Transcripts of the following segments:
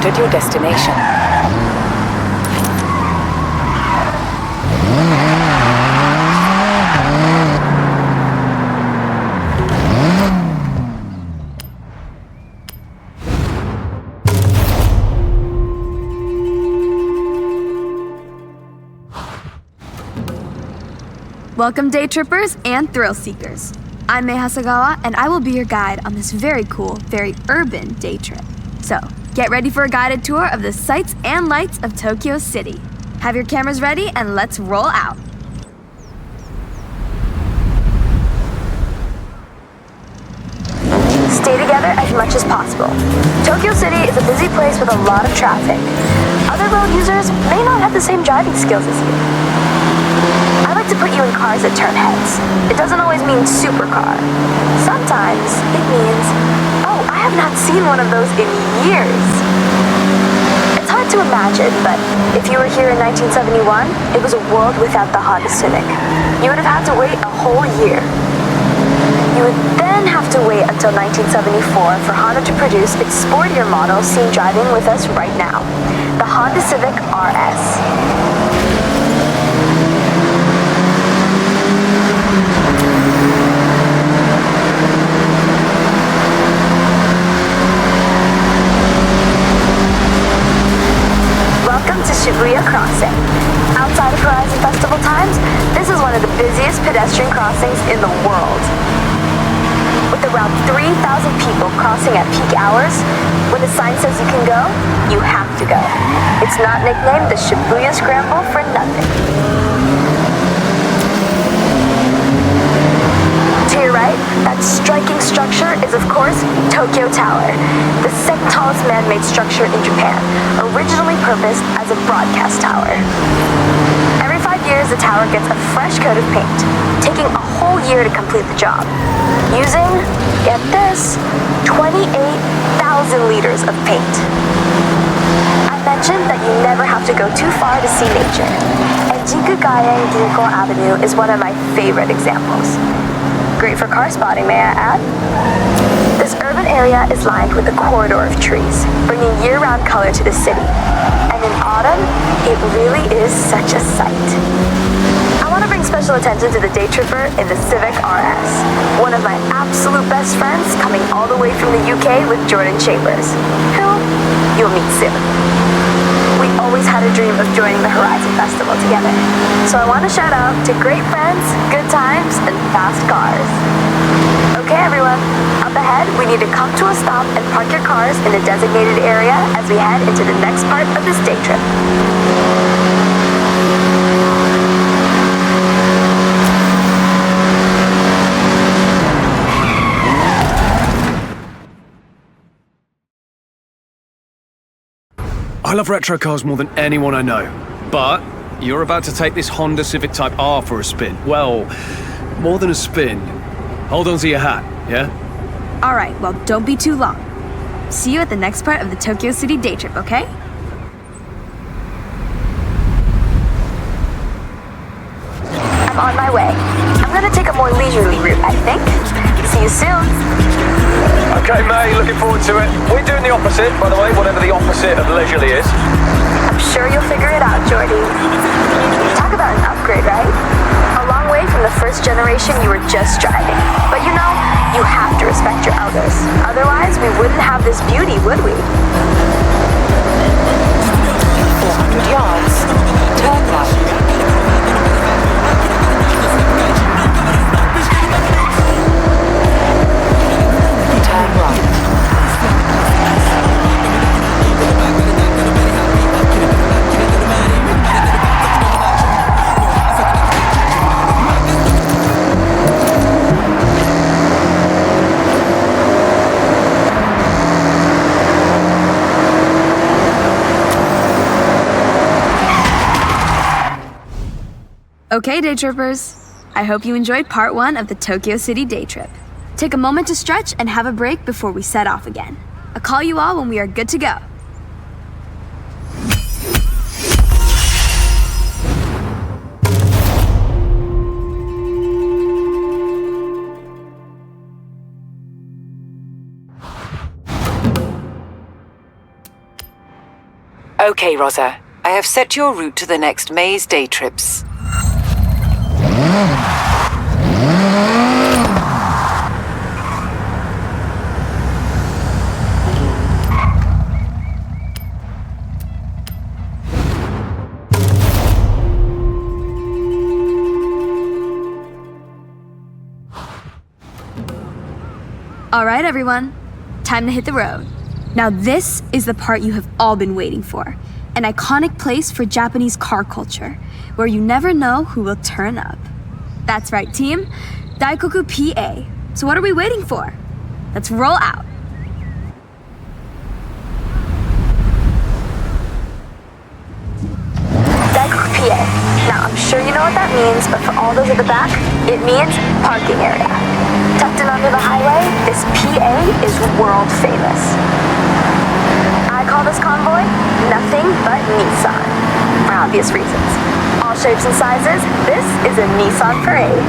entered your destination. Welcome, day trippers and thrill seekers. I'm Mei Hasagawa, and I will be your guide on this very cool, very urban day trip. So, get ready for a guided tour of the sights and lights of Tokyo City. Have your cameras ready, and let's roll out. Stay together as much as possible. Tokyo City is a busy place with a lot of traffic. Other road users may not have the same driving skills as you. I like to put you in cars that turn heads. It doesn't always mean supercar. Sometimes it means, oh, I have not seen one of those in years. It's hard to imagine, but if you were here in 1971, it was a world without the Honda Civic. You would have had to wait a whole year. You would then have to wait until 1974 for Honda to produce its sportier model seen driving with us right now, the Honda Civic RS. Welcome to Shibuya Crossing. Outside of Horizon Festival times, this is one of the busiest pedestrian crossings in the world. With around 3,000 people crossing at peak hours, when the sign says you can go, you have to go. It's not nicknamed the Shibuya Scramble for nothing. To your right, that striking structure is, of course, Tokyo Tower, the second tallest man-made structure in Japan, originally purposed as a broadcast tower. Every 5 years, the tower gets a fresh coat of paint, taking a whole year to complete the job, using, get this, 28,000 liters of paint. I mentioned that you never have to go too far to see nature, and Jikugayen Ginko Avenue is one of my favorite examples. Great for car spotting, may I add? This urban area is lined with a corridor of trees, bringing year-round color to the city. And in autumn, it really is such a sight. I want to bring special attention to the day tripper in the Civic RS, one of my absolute best friends coming all the way from the UK with Jordan Chambers, who you'll meet soon. We always had a dream of joining the Horizon Festival together. So I want to shout out to great friends, good times, and fast cars. Okay, everyone, up ahead, we need to come to a stop and park your cars in the designated area as we head into the next part of this day trip. I love retro cars more than anyone I know, but you're about to take this Honda Civic Type R for a spin. Well, more than a spin. Hold on to your hat, yeah? All right, well, don't be too long. See you at the next part of the Tokyo City day trip, okay? I'm on my way. I'm gonna take a more leisurely route, I think. See you soon. Okay, May, looking forward to it. We're doing the opposite, by the way, whatever the opposite of leisurely is. I'm sure you'll figure it out, Jordy. Talk about an upgrade, right? A long way from the first generation you were just driving. But you know, you have to respect your elders. Otherwise, we wouldn't have this beauty, would we? 400 yards. Turn right. Turn right. Okay, day trippers. I hope you enjoyed part 1 of the Tokyo City day trip. Take a moment to stretch and have a break before we set off again. I'll call you all when we are good to go. Okay, Rosa. I have set your route to the next Maze day trips. All right, everyone. Time to hit the road. Now this is the part you have all been waiting for. An iconic place for Japanese car culture, where you never know who will turn up. That's right, team. Daikoku PA. So what are we waiting for? Let's roll out. Daikoku PA. Now, I'm sure you know what that means, but for all those at the back, it means parking area. Tucked in under the highway, this PA is world famous. I call this convoy nothing but Nissan, for obvious reasons. All shapes and sizes, this is a Nissan parade.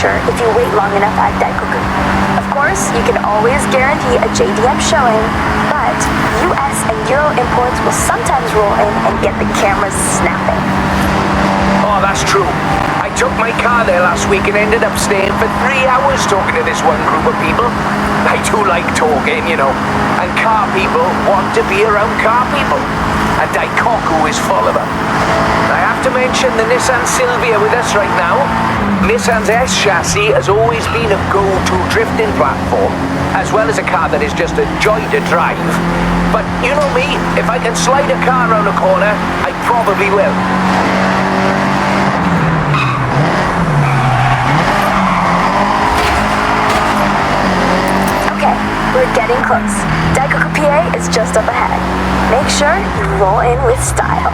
If you wait long enough at Daikoku. Of course, you can always guarantee a JDM showing, but US and Euro imports will sometimes roll in and get the cameras snapping. Oh, that's true. I took my car there last week and ended up staying for 3 hours talking to this one group of people. I do like talking, you know, and car people want to be around car people. And Daikoku is full of them. I have to mention the Nissan Silvia with us right now. Nissan's S chassis has always been a go-to drifting platform, as well as a car that is just a joy to drive. But you know me, if I can slide a car around a corner, I probably will. Okay, we're getting close. Daikoku PA is just up ahead. Make sure you roll in with style.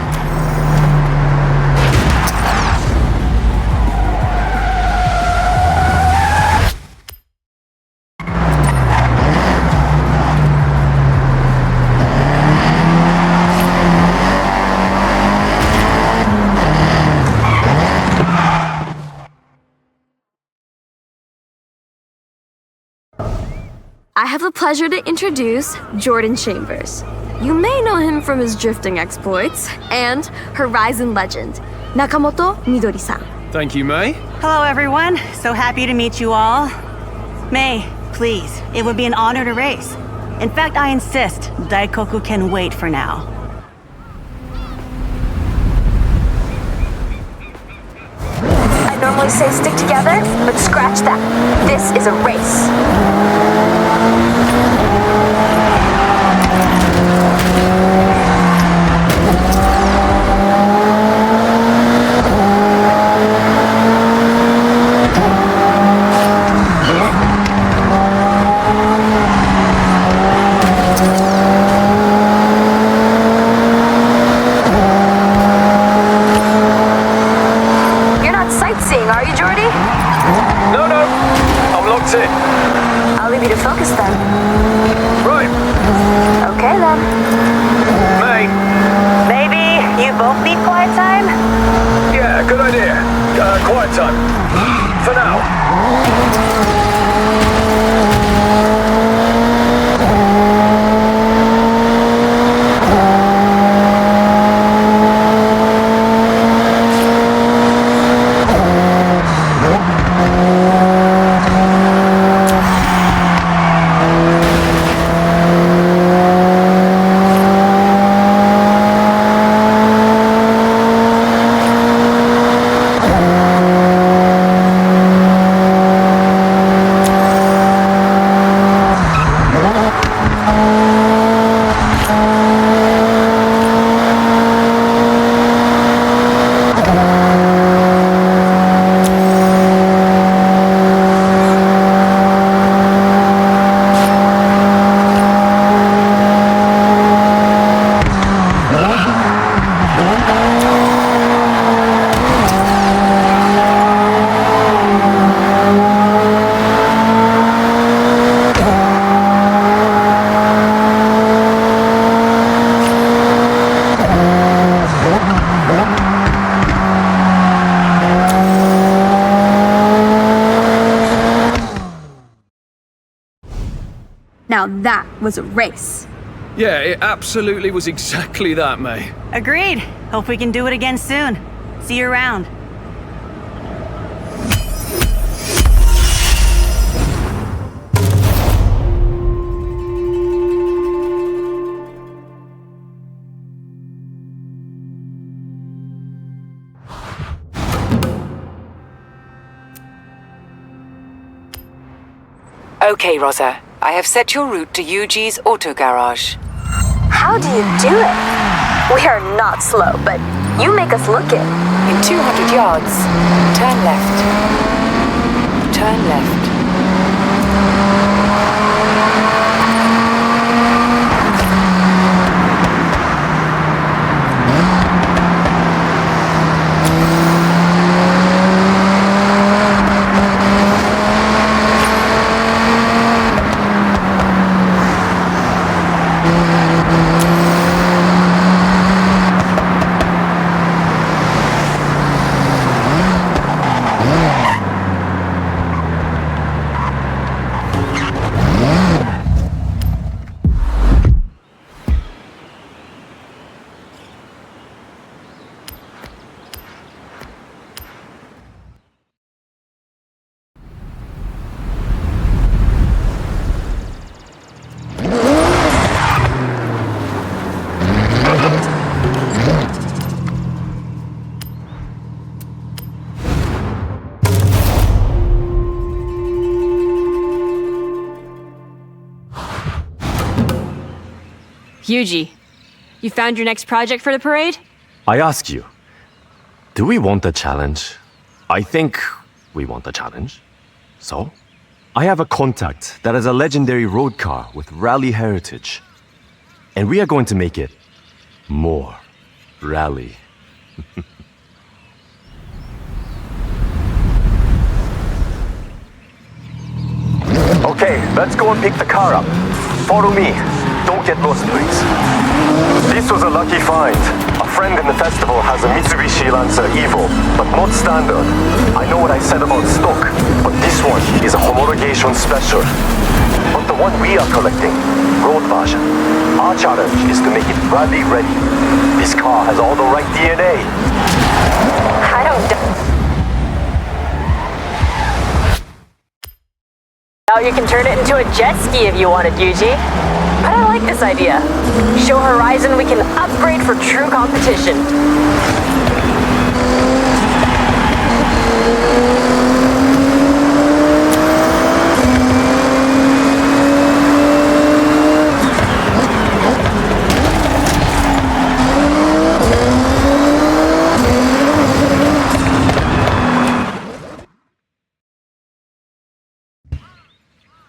I have the pleasure to introduce Jordan Chambers. You may know him from his drifting exploits and Horizon legend, Nakamoto Midori-san. Thank you, May. Hello, everyone. So happy to meet you all. May, please, it would be an honor to race. In fact, I insist, Daikoku can wait for now. I normally say stick together, but scratch that. This is a race. I'll leave you to focus then. Right. Okay then. May. Maybe you both need quiet time? Yeah, good idea. Quiet time. For now. Now that was a race. Yeah, it absolutely was exactly that, May. Agreed. Hope we can do it again soon. See you around. Okay, Rosa. I have set your route to Yuji's auto garage. How do you do it? We are not slow, but you make us look it. In 200 yards, turn left. Turn left. Yuji, you found your next project for the parade? I ask you, do we want a challenge? I think we want a challenge. So? I have a contact that has a legendary road car with rally heritage. And we are going to make it more rally. Okay, let's go and pick the car up. Follow me. Don't get lost, please. This was a lucky find. A friend in the festival has a Mitsubishi Lancer Evo, but not standard. I know what I said about stock, but this one is a homologation special. But the one we are collecting, road version. Our challenge is to make it rally ready. This car has all the right DNA. I don't... Now you can turn it into a jet ski if you wanted, Yuji. But I like this idea. Show Horizon we can upgrade for true competition.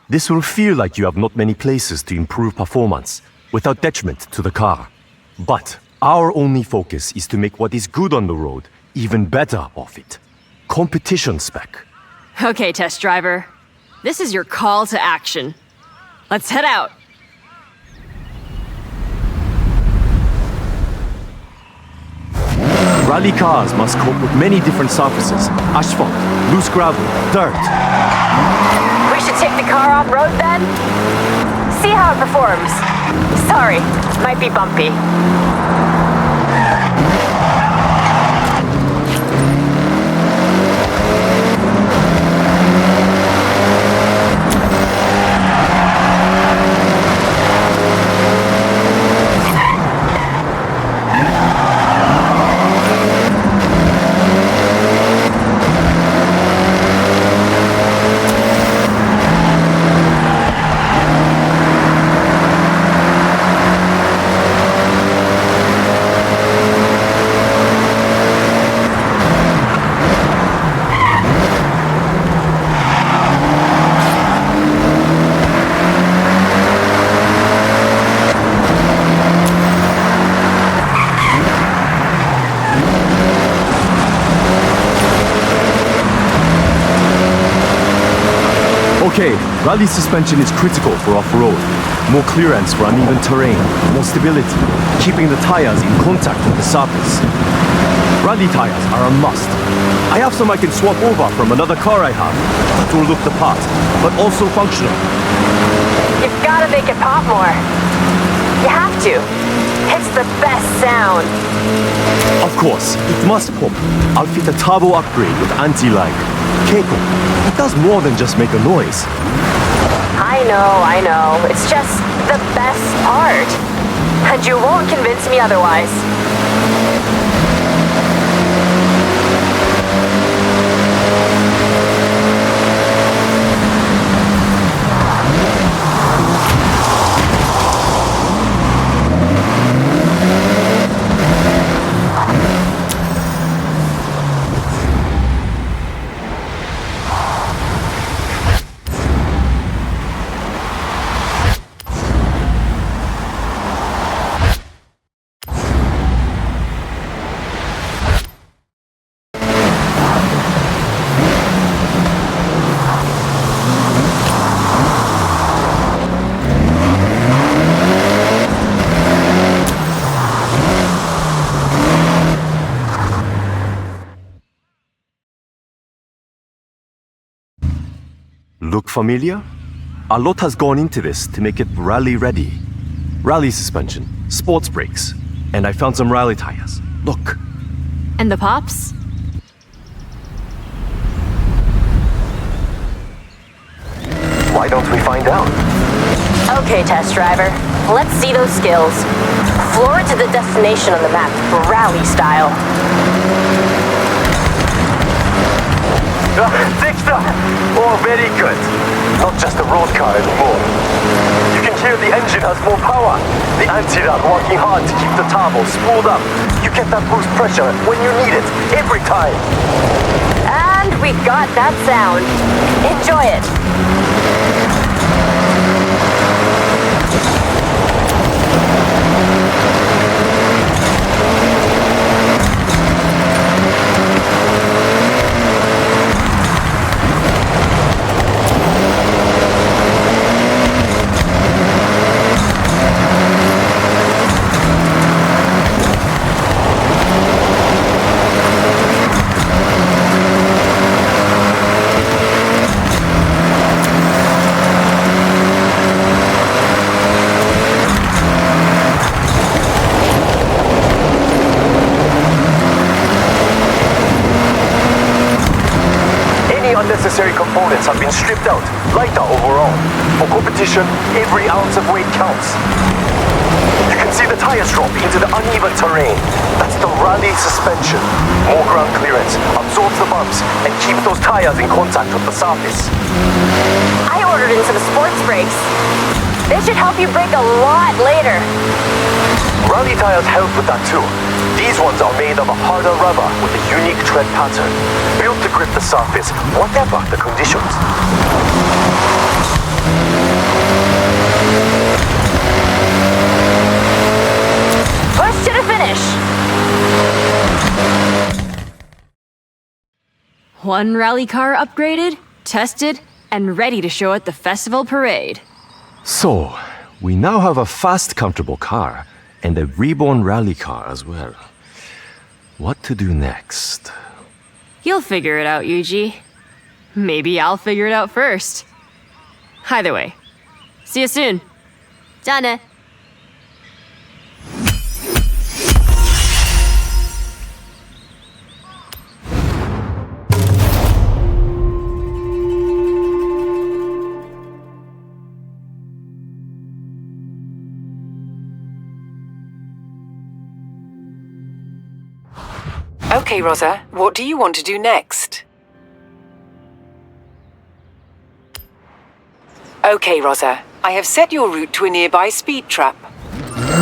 This will feel like you have not many places to improve performance without detriment to the car. But our only focus is to make what is good on the road even better off it. Competition spec. Okay, test driver. This is your call to action. Let's head out. Rally cars must cope with many different surfaces. Asphalt, loose gravel, dirt. We should take the car off-road then? See how it performs. Sorry, might be bumpy. Okay, rally suspension is critical for off-road. More clearance for uneven terrain, more stability, keeping the tires in contact with the surface. Rally tires are a must. I have some I can swap over from another car I have that will look the part, but also functional. You've gotta make it pop more. You have to. It's the best sound. Of course, it must pop. I'll fit a turbo upgrade with anti-lag. Keiko, it does more than just make a noise. I know. It's just the best part. And you won't convince me otherwise. Look familiar? A lot has gone into this to make it rally ready. Rally suspension, sports brakes, and I found some rally tires. Look. And the pops? Why don't we find out? Okay, test driver. Let's see those skills. Floor it to the destination on the map, rally style. Dexter! Oh, very good. Not just a road car anymore. You can hear the engine has more power. The anti-rat working hard to keep the turbo spooled up. You get that boost pressure when you need it, every time. And we got that sound. Enjoy it. Unnecessary components have been stripped out, lighter overall. For competition, every ounce of weight counts. You can see the tires drop into the uneven terrain. That's the rally suspension. More ground clearance absorbs the bumps and keeps those tires in contact with the surface. I ordered in some sports brakes. They should help you brake a lot later. Rally tires help with that too. These ones are made of a harder rubber with a unique tread pattern, built to grip the surface, whatever the conditions. Push to the finish. One rally car upgraded, tested, and ready to show at the festival parade. So, we now have a fast, comfortable car, and a reborn rally car as well. What to do next? You'll figure it out, Yuji. Maybe I'll figure it out first. Either way, see you soon. じゃあね。Okay, Rosa, what do you want to do next? Okay, Rosa, I have set your route to a nearby speed trap.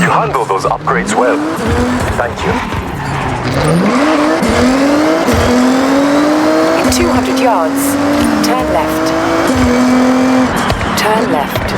You handle those upgrades well. Thank you. In 200 yards, turn left. Turn left.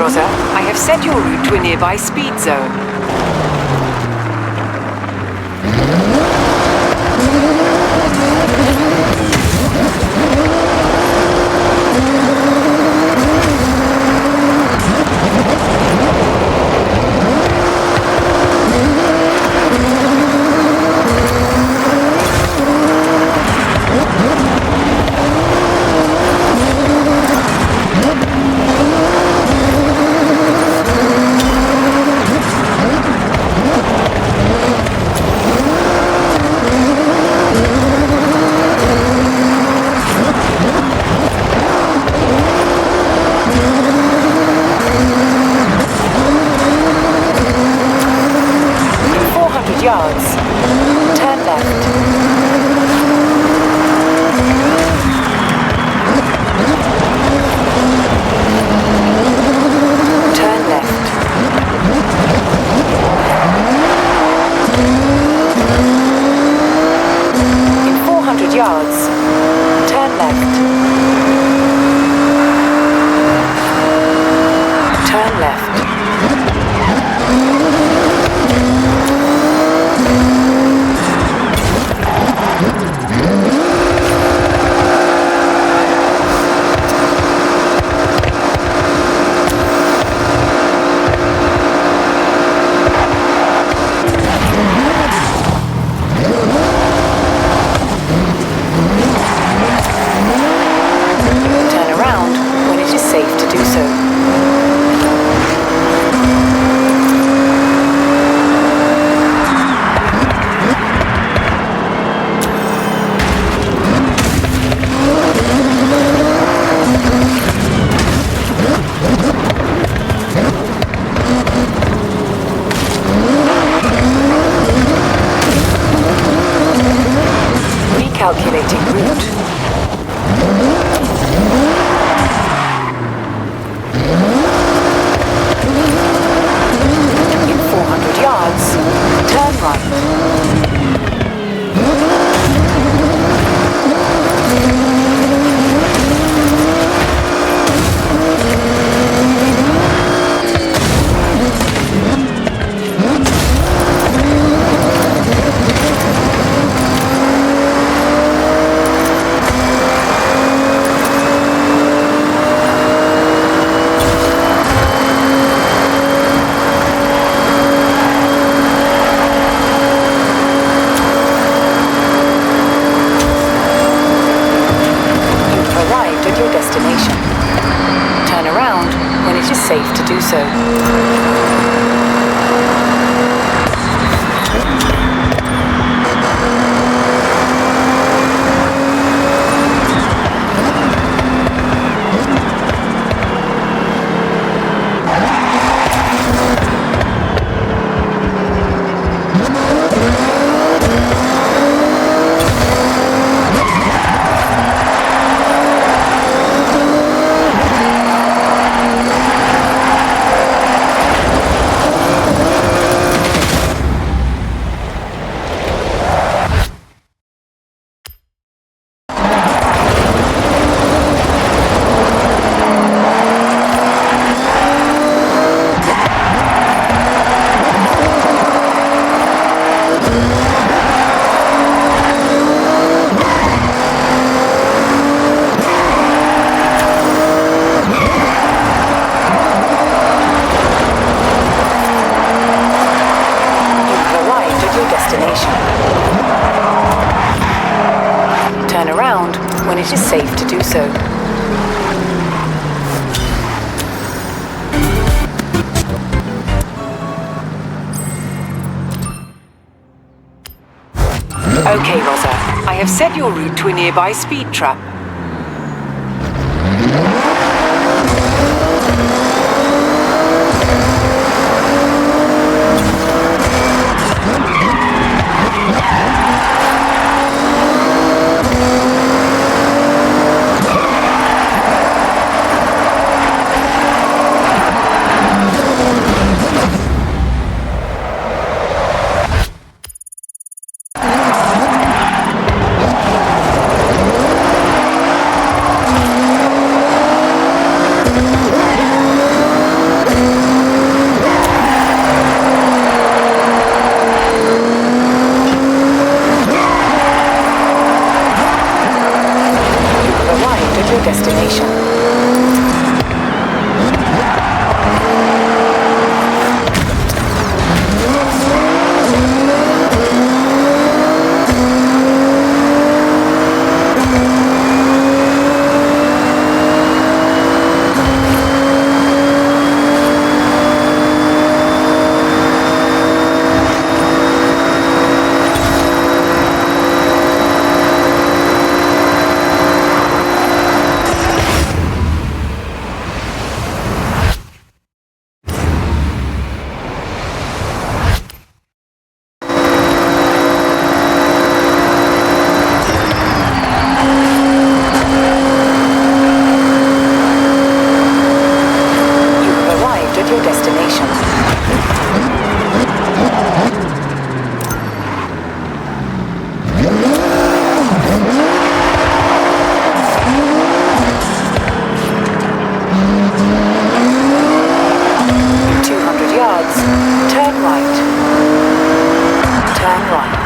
Rosa. I have set your route to a nearby speed zone. Yards. Turn left. Turn left. In 400 yards, turn left. Turn left. Calculating route. In 400 yards, turn right. Safe to do so. Turn around when it is safe to do so. Okay, Rosa. I have set your route to a nearby speed trap. your destination. Your destination. In 200 yards, turn right. Turn right.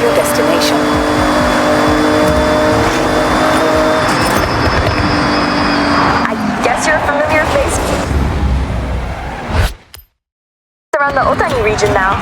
Your destination. I guess you're a familiar face around the Otani region now.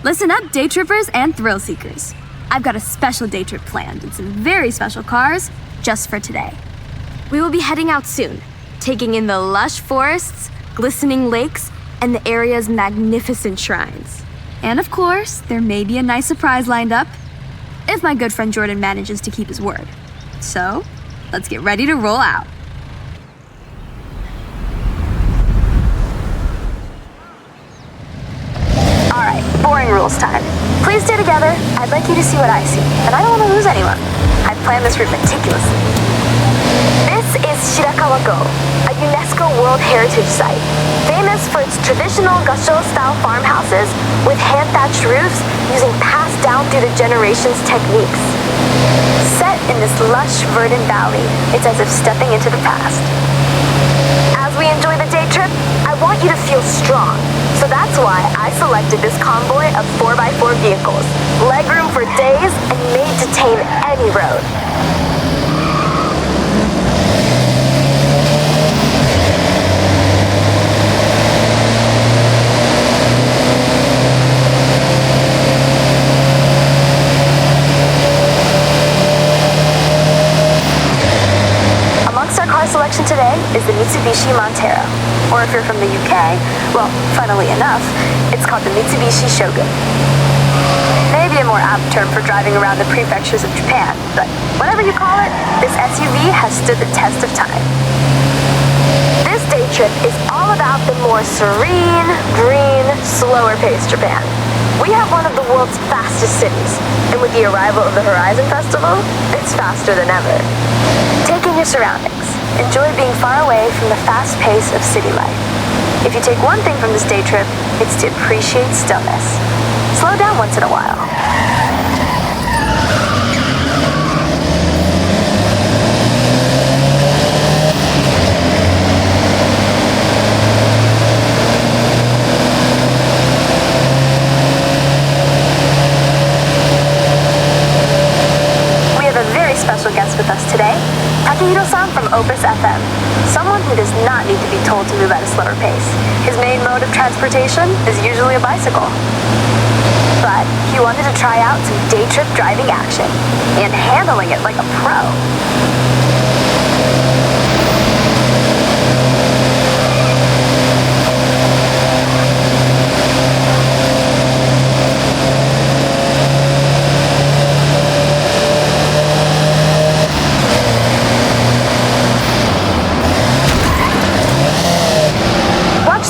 Listen up, day trippers and thrill seekers. I've got a special day trip planned and some very special cars just for today. We will be heading out soon, taking in the lush forests, glistening lakes, and the area's magnificent shrines. And of course, there may be a nice surprise lined up, if my good friend Jordan manages to keep his word. So, let's get ready to roll out. Alright, boring rules time. Please stay together. I'd like you to see what I see, and I don't want to lose anyone. I've planned this route meticulously. This is Shirakawa-go, a UNESCO World Heritage Site, famous for its traditional Gasho-style farmhouses with hand-thatched roofs using passed-down through the generations techniques. Set in this lush, verdant valley, it's as if stepping into the past. As we enjoy the day trip, I want you to feel strong. So that's why I selected this convoy of 4x4 vehicles, legroom for days and made to tame any road. Amongst our car selection today is the Mitsubishi Montero. Or if you're from the UK, well, funnily enough, it's called the Mitsubishi Shogun. Maybe a more apt term for driving around the prefectures of Japan, but whatever you call it, this SUV has stood the test of time. This day trip is all about the more serene, green, slower-paced Japan. We have one of the world's fastest cities, and with the arrival of the Horizon Festival, it's faster than ever. Take in your surroundings. Enjoy being far away from the fast pace of city life. If you take one thing from this day trip, it's to appreciate stillness. Slow down once in a while. We have a very special guest with us today. Takehiro-san from Opus FM, someone who does not need to be told to move at a slower pace. His main mode of transportation is usually a bicycle. But he wanted to try out some day trip driving action, and handling it like a pro.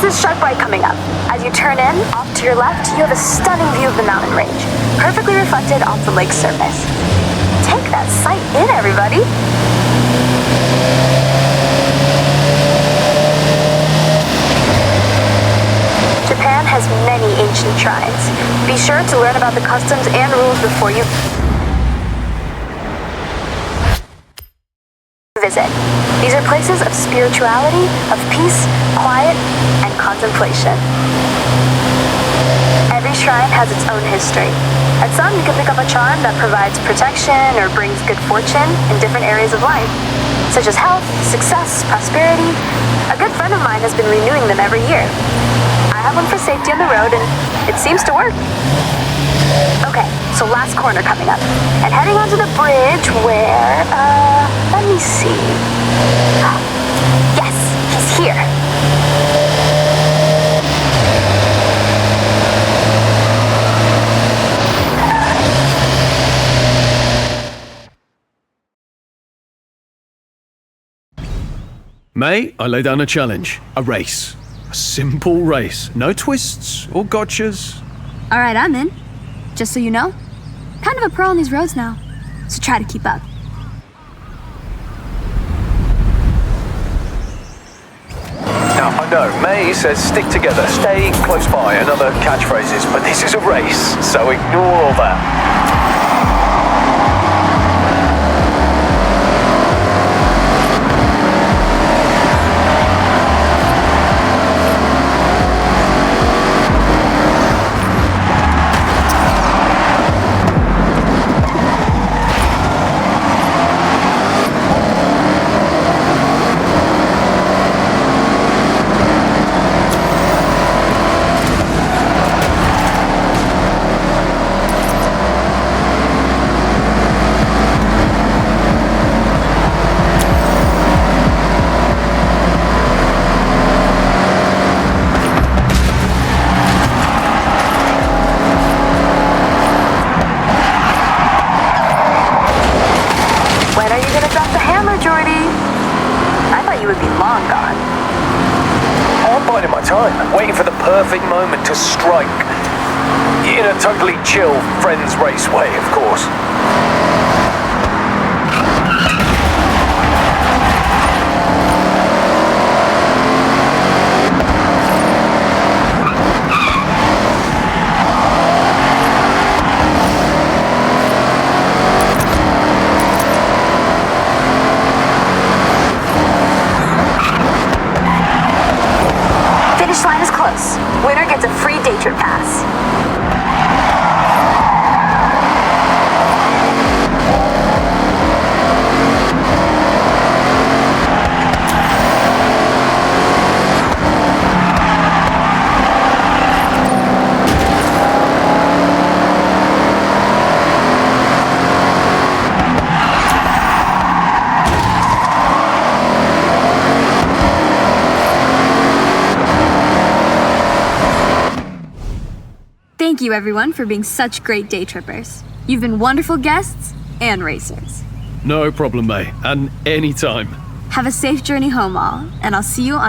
This sharp right coming up. As you turn in, off to your left, you have a stunning view of the mountain range, perfectly reflected off the lake's surface. Take that sight in, everybody. Japan has many ancient shrines. Be sure to learn about the customs and rules before you visit. These are places of spirituality, of peace, quiet, and contemplation. Every shrine has its own history. At some, you can pick up a charm that provides protection or brings good fortune in different areas of life, such as health, success, prosperity. A good friend of mine has been renewing them every year. I have one for safety on the road, and it seems to work. Okay, so last corner coming up. And heading onto the bridge where, let me see. Yes, he's here. May, I lay down a challenge. A race. A simple race. No twists or gotchas. All right, I'm in. Just so you know, kind of a pro on these roads now, so try to keep up. Now, I know, May says stick together, stay close by, and other catchphrases, but this is a race, so ignore all that. long gone. Oh, I'm biding my time, waiting for the perfect moment to strike. In a totally chill, friends race way, of course. Finish line is close. Winner gets a free day trip pass. Thank you, everyone, for being such great day trippers. You've been wonderful guests and racers. No problem, May. And anytime. Have a safe journey home, all, and I'll see you on